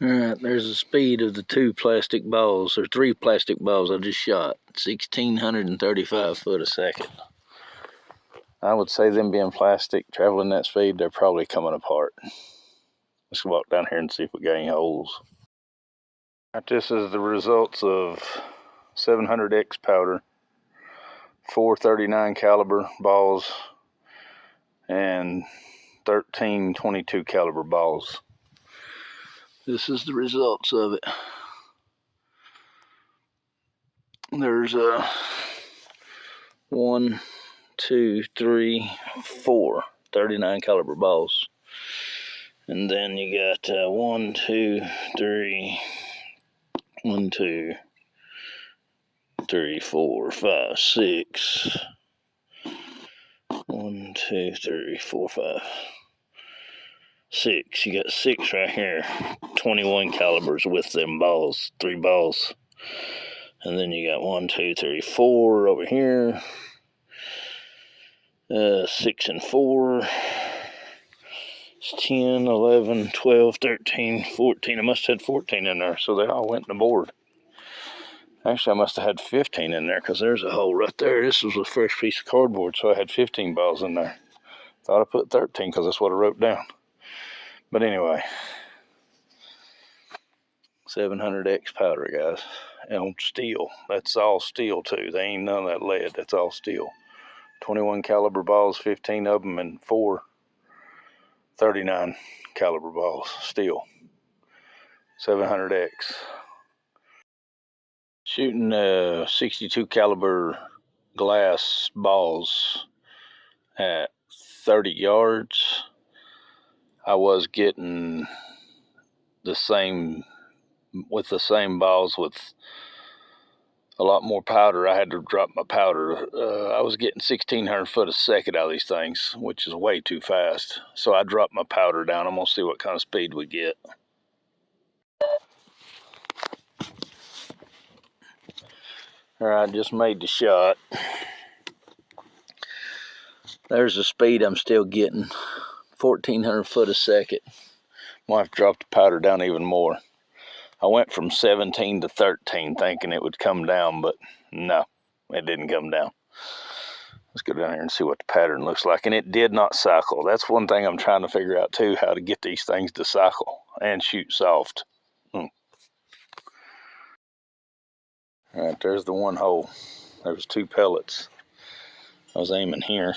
Alright, there's the speed of the two plastic balls, or three plastic balls I just shot. 1,635 foot a second. I would say them being plastic, traveling that speed, they're probably coming apart. Let's walk down here and see if we got any holes. Right, this is the results of 700X powder, 439 caliber balls, and 13 22 caliber balls. This is the results of it. There's 1, 2, 3, 4 39 caliber balls, and then you got 1, 2, 3, 1, 2, 3, 4, 5, 6. 1, 2, 3, 4, 5, 6. You got 6 right here. 21 calibers with them balls, 3 balls. And then you got 1, 2, 3, 4 over here. 6 and 4. It's 10, 11, 12, 13, 14. I must have had 14 in there, so they all went in the board. Actually, I must have had 15 in there, because there's a hole right there. This was a fresh piece of cardboard, so I had 15 balls in there. Thought I put 13, because that's what I wrote down. But anyway, 700X powder, guys, on steel. That's all steel, too. They ain't none of that lead. That's all steel. 21 caliber balls, 15 of them, and 4 39 caliber balls, steel. 700X. Shooting 62 caliber glass balls at 30 yards, I was getting the same, with the same balls with a lot more powder. I had to drop my powder. I was getting 1,600 foot a second out of these things, which is way too fast. So I dropped my powder down. I'm gonna see what kind of speed we get. All right, just made the shot. There's the speed I'm still getting, 1,400 foot a second. Might have to drop the powder down even more. I went from 17 to 13 thinking it would come down, but no, it didn't come down. Let's go down here and see what the pattern looks like. And it did not cycle. That's one thing I'm trying to figure out too, how to get these things to cycle and shoot soft. All right, there's the one hole. There was 2 pellets. I was aiming here,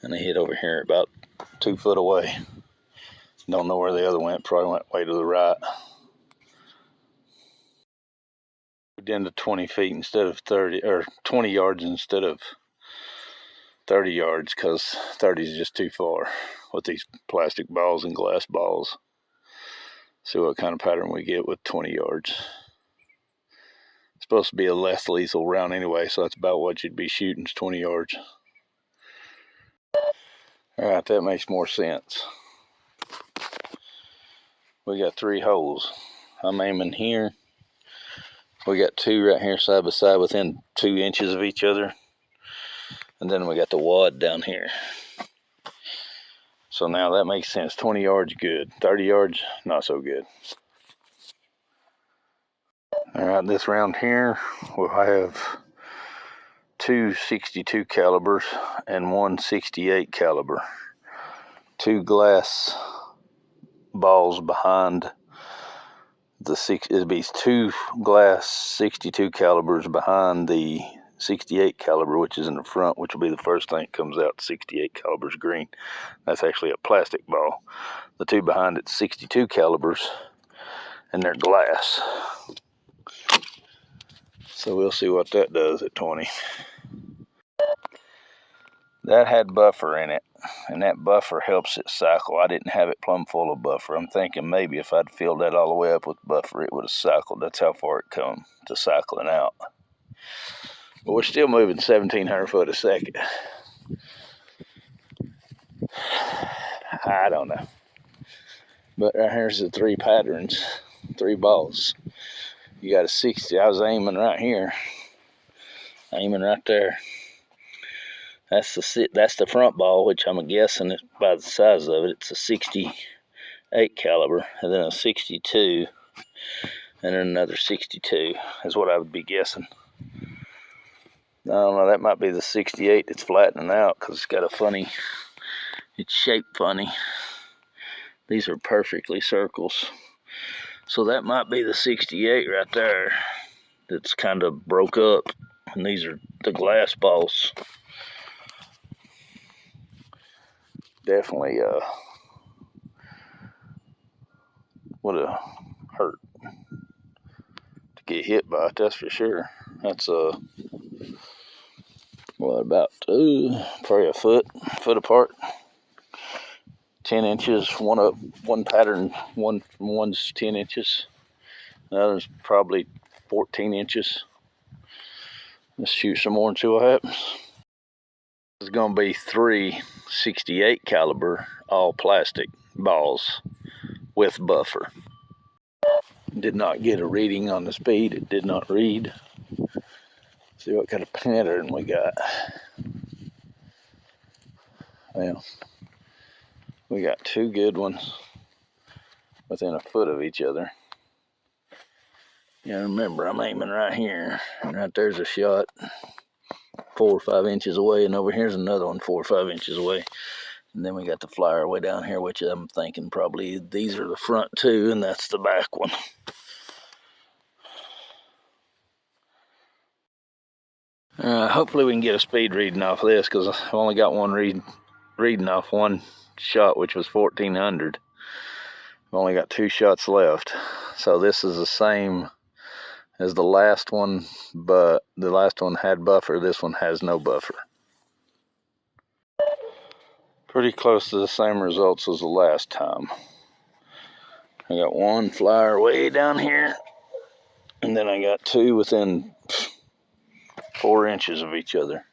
and they hit over here about 2 foot away. Don't know where the other went. Probably went way to the right. Down to 20 feet instead of 30, or 20 yards instead of 30 yards, because 30 is just too far with these plastic balls and glass balls. See what kind of pattern we get with 20 yards. It's supposed to be a less lethal round anyway, so that's about what you'd be shooting, is 20 yards. All right, that makes more sense. We got 3 holes. I'm aiming here. We got 2 right here side by side within 2 inches of each other. And then we got the wad down here. So now that makes sense. 20 yards, good. 30 yards, not so good. All right, this round here, we'll have 2 62 calibers and 1 68 caliber. 2 glass balls behind the it'd be 2 glass 62 calibers behind the 68 caliber, which is in the front, which will be the first thing that comes out. 68 calibers green. That's actually a plastic ball. The 2 behind it's 62 calibers, and they're glass. So we'll see what that does at 20. That had buffer in it, and that buffer helps it cycle. I didn't have it plumb full of buffer. I'm thinking maybe if I'd filled that all the way up with buffer, it would have cycled. That's how far it come to cycling out. But we're still moving 1,700 foot a second. I don't know. But right here's the 3 patterns, 3 balls. You got a 60. I was aiming right here. Aiming right there. That's the front ball, which I'm guessing by the size of it, it's a 60 caliber, and then a 62, and then another 62 is what I would be guessing. I don't know, that might be the 68 that's flattening out because it's got a funny, it's shaped funny. These are perfectly circles. So that might be the 68 right there that's kind of broke up. And these are the glass balls. Definitely would have hurt to get hit by it, that's for sure. That's what, about probably a foot apart. 10 inches, one pattern, one's 10 inches. The other's probably 14 inches. Let's shoot some more and see what happens. There's gonna be 3 68 caliber all plastic balls with buffer. Did not get a reading on the speed. It did not read. See what kind of pattern we got. Well, we got 2 good ones within a foot of each other. Yeah, remember, I'm aiming right here, and right there's a shot 4 or 5 inches away, and over here's another one 4 or 5 inches away. And then we got the flyer way down here, which I'm thinking probably these are the front 2, and that's the back one. Hopefully we can get a speed reading off of this, because I've only got one reading off one shot, which was 1400. I've only got 2 shots left. So this is the same as the last one, but the last one had buffer. This one has no buffer. Pretty close to the same results as the last time. I got one flyer way down here, and then I got 2 within 4 inches of each other.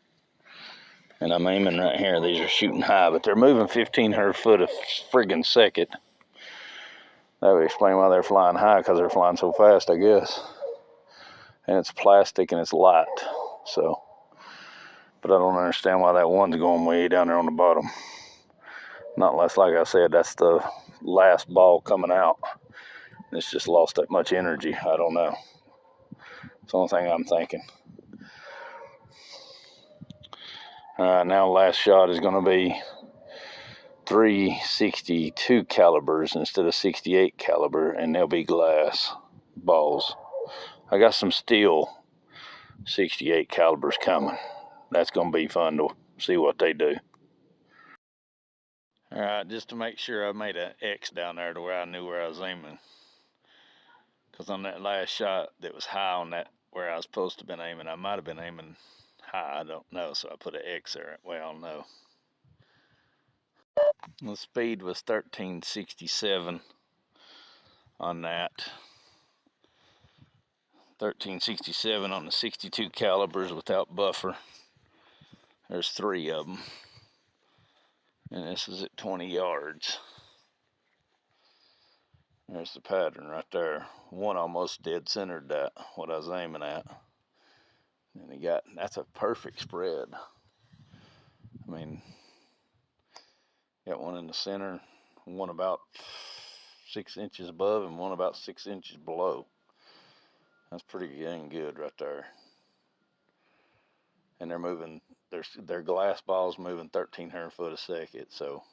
And I'm aiming right here. These are shooting high, but they're moving 1,500 foot a friggin' second. That would explain why they're flying high, because they're flying so fast, I guess. And it's plastic and it's light, so. But I don't understand why that one's going way down there on the bottom. Not unless, like I said, that's the last ball coming out. It's just lost that much energy. I don't know. It's the only thing I'm thinking. Now last shot is going to be 3 62 calibers instead of 68 caliber, and they'll be glass balls. I got some steel 68 calibers coming. That's going to be fun to see what they do. All right, just to make sure, I made an X down there to where I knew where I was aiming. Because on that last shot that was high on that where I was supposed to have been aiming, I might have been aiming high, I don't know, so I put an X there. Well, I'll know. The speed was 1367 on that. 1367 on the 62 calibers without buffer. There's 3 of them. And this is at 20 yards. There's the pattern right there. One almost dead centered that, what I was aiming at. And that's a perfect spread. I mean, got one in the center, one about 6 inches above, and one about 6 inches below. That's pretty dang good right there. And they're moving, their glass balls moving 1,300 foot a second, so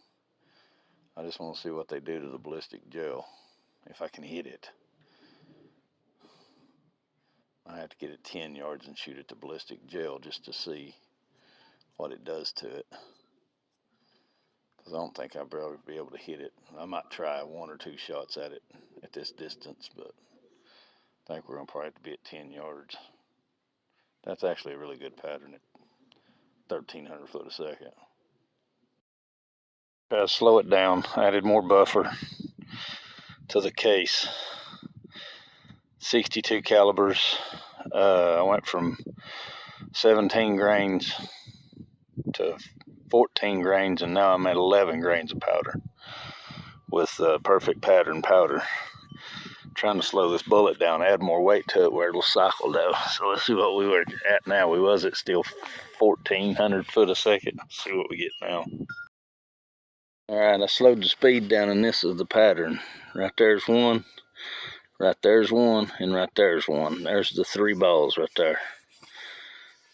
I just want to see what they do to the ballistic gel, if I can hit it. I have to get it 10 yards and shoot at the ballistic gel just to see what it does to it. Because I don't think I'll probably be able to hit it. I might try 1 or 2 shots at it at this distance, but I think we're going to probably have to be at 10 yards. That's actually a really good pattern at 1,300 foot a second. Try to slow it down. Added more buffer to the case. 62 calibers. I went from 17 grains to 14 grains, and now I'm at 11 grains of powder with perfect pattern powder. Trying to slow this bullet down, add more weight to it where it'll cycle though. So let's see what we were at now. We was at still 1,400 foot a second. Let's see what we get now. All right, I slowed the speed down, and this is the pattern. Right there's one, right there's one, and right there's one. There's the 3 balls right there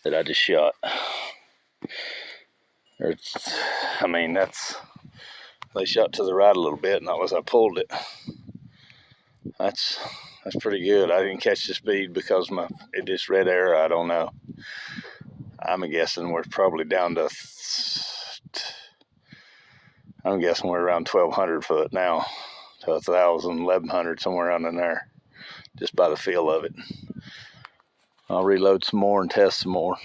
that I just shot. I mean, they shot to the right a little bit, and that was I pulled it. That's pretty good. I didn't catch the speed because it just red arrow. I don't know. I'm guessing we're probably down to. I'm guessing we're around 1,200 foot now, to 1,000, 1,100, somewhere around in there, just by the feel of it. I'll reload some more and test some more.